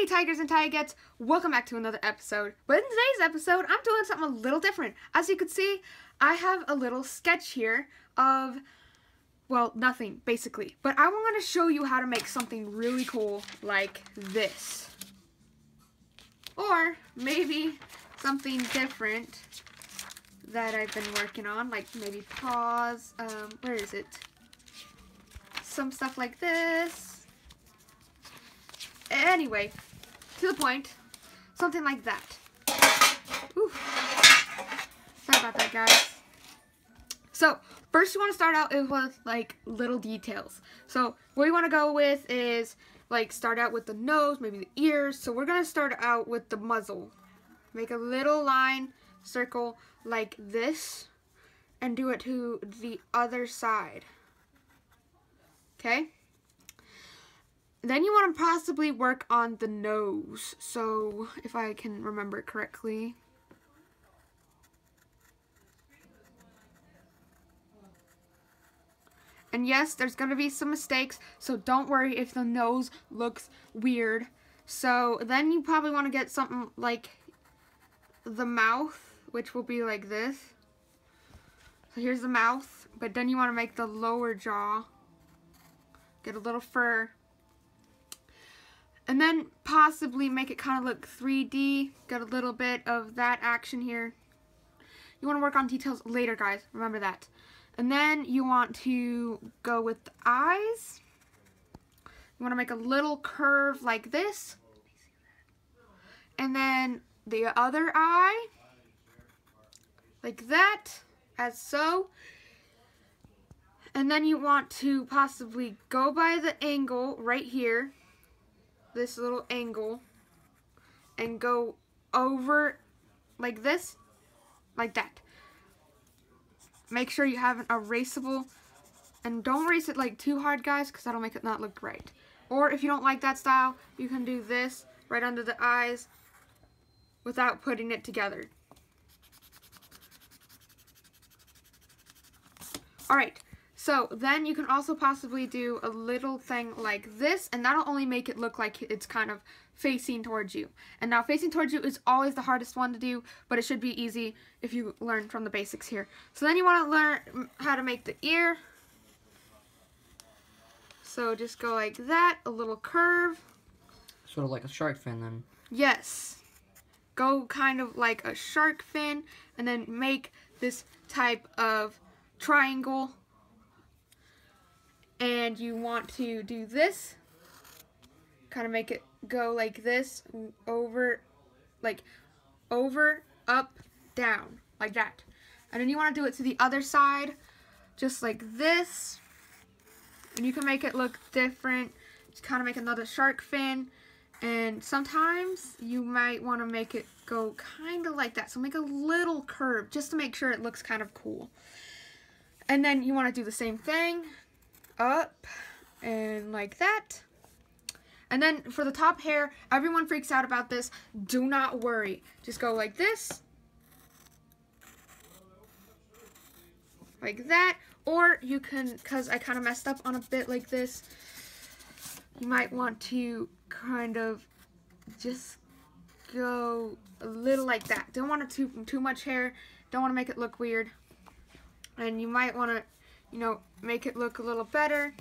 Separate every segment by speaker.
Speaker 1: Tigers and Tigettes, welcome back to another episode. But in today's episode, I'm doing something a little different. As you can see, I have a little sketch here of, well, nothing, basically. But I want to show you how to make something really cool like this. Or maybe something different that I've been working on, like maybe paws, where is it? Some stuff like this. Anyway, to the point, something like that. Ooh. Sorry about that, guys. So, first you want to start out with, like, little details. So, what you want to go with is, like, start out with the nose, maybe the ears. So, we're going to start out with the muzzle. Make a little line, circle, like this, and do it to the other side. Okay? Then you want to possibly work on the nose. So, if I can remember correctly. And yes, there's going to be some mistakes, so don't worry if the nose looks weird. So, then you probably want to get something like the mouth, which will be like this. So, here's the mouth, but then you want to make the lower jaw. Get a little fur. And then possibly make it kind of look 3D. Get a little bit of that action here. You want to work on details later, guys. Remember that. And then you want to go with the eyes. You want to make a little curve like this. And then the other eye. Like that. As so. And then you want to possibly go by the angle right here. This little angle, and go over like this, like that. Make sure you have an erasable, and don't erase it like too hard, guys, because that'll make it not look right. Or if you don't like that style, you can do this right under the eyes without putting it together. Alright. So then you can also possibly do a little thing like this, and that'll only make it look like it's kind of facing towards you. And now facing towards you is always the hardest one to do, but it should be easy if you learn from the basics here. So then you want to learn how to make the ear. So just go like that, a little curve.
Speaker 2: Sort of like a shark fin then.
Speaker 1: Yes. Go kind of like a shark fin, and then make this type of triangle. And you want to do this, kind of make it go like this, over, up, down, like that. And then you want to do it to the other side, just like this. And you can make it look different, just kind of make another shark fin. And sometimes you might want to make it go kind of like that. So make a little curve, just to make sure it looks kind of cool. And then you want to do the same thing. Up and like that. And then for the top hair, everyone freaks out about this. Do not worry. Just go like this. Like that. Or you can, because I kind of messed up on a bit like this, you might want to kind of just go a little like that. Don't want too much hair. Don't want to make it look weird. And you might want to, you know, make it look a little better.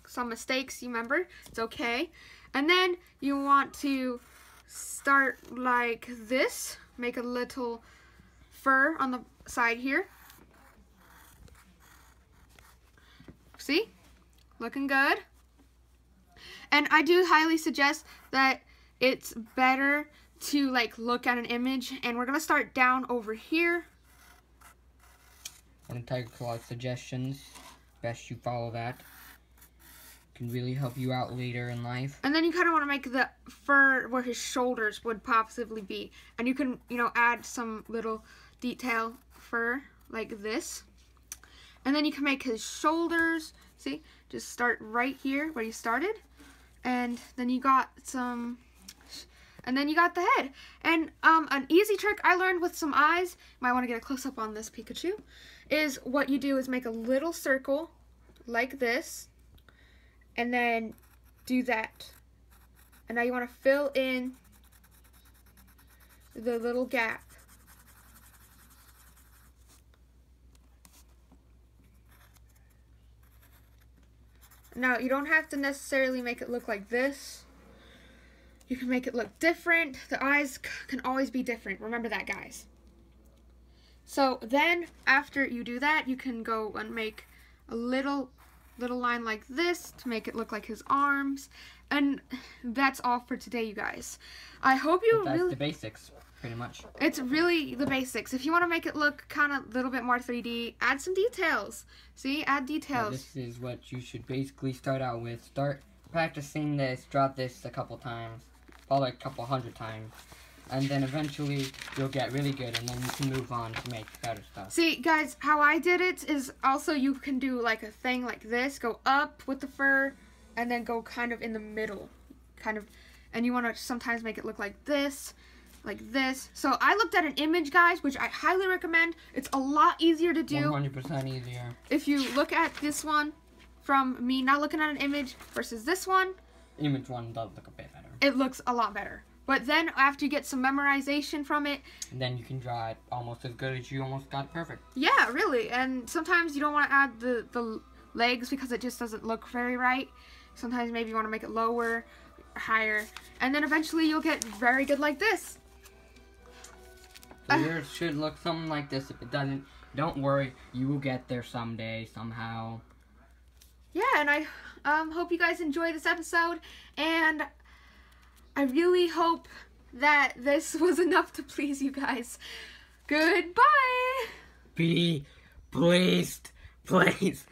Speaker 1: Some mistakes, you remember, it's okay. And then you want to start like this. Make a little fur on the side here. See? Looking good. And I do highly suggest that it's better to like look at an image. And we're going to start down over here.
Speaker 2: And Tiger Claw suggestions, best you follow that. Can really help you out later in life.
Speaker 1: And then you kind of want to make the fur where his shoulders would possibly be. And you can, you know, add some little detail fur like this. And then you can make his shoulders, see, just start right here where you started. And then you got some, and then you got the head. And an easy trick I learned with some eyes, you might want to get a close-up on this Pikachu, is what you do is make a little circle like this, and then do that. And now you want to fill in the little gap. Now, you don't have to necessarily make it look like this. You can make it look different. The eyes can always be different. Remember that, guys. So then, after you do that, you can go and make a little line like this to make it look like his arms. And that's all for today, you guys. I hope you
Speaker 2: That's
Speaker 1: really...
Speaker 2: the basics, pretty much.
Speaker 1: It's really the basics. If you want to make it look kind of a little bit more 3D, add some details. See? Add details.
Speaker 2: This is what you should basically start out with. Start practicing this, drop this a couple times, probably a couple 100 times. And then eventually you'll get really good, and then you can move on to make better stuff.
Speaker 1: See, guys, how I did it is also you can do like a thing like this. Go up with the fur, and then go kind of in the middle. And you want to sometimes make it look like this. Like this. So I looked at an image, guys, which I highly recommend. It's a lot easier to do.
Speaker 2: 100% easier.
Speaker 1: If you look at this one from me not looking at an image versus this one.
Speaker 2: Image one does look a bit better.
Speaker 1: It looks a lot better. But then after you get some memorization from it.
Speaker 2: Then you can draw it almost as good as you almost got perfect.
Speaker 1: Yeah, really. And sometimes you don't want to add the legs because it just doesn't look very right. Sometimes maybe you want to make it lower, higher. And then eventually you'll get very good like this.
Speaker 2: So yours should look something like this. If it doesn't, don't worry. You will get there someday, somehow.
Speaker 1: Yeah, and I hope you guys enjoy this episode. And I really hope that this was enough to please you guys. Goodbye!
Speaker 2: Be pleased, please.